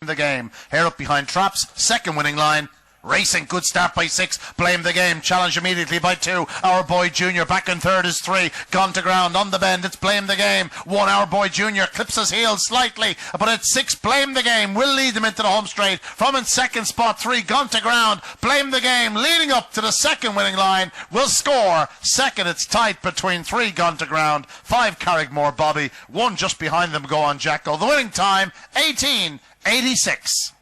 the game. Hair up behind Traps, second winning line. Racing, good start by 6. Blame the game, challenge immediately by 2. Our Boy Junior back in third is 3. Gone to ground on the bend, it's Blame the Game. 1 Our Boy Junior clips his heels slightly, but at 6 Blame the Game will lead them into the home straight. From in second spot 3 Gone to ground. Blame the Game leading up to the second winning line will score. Second, it's tight between 3 Gone to ground, 5 Carrigmore Bobby, 1 just behind them Go On Jacko. The winning time 18:86.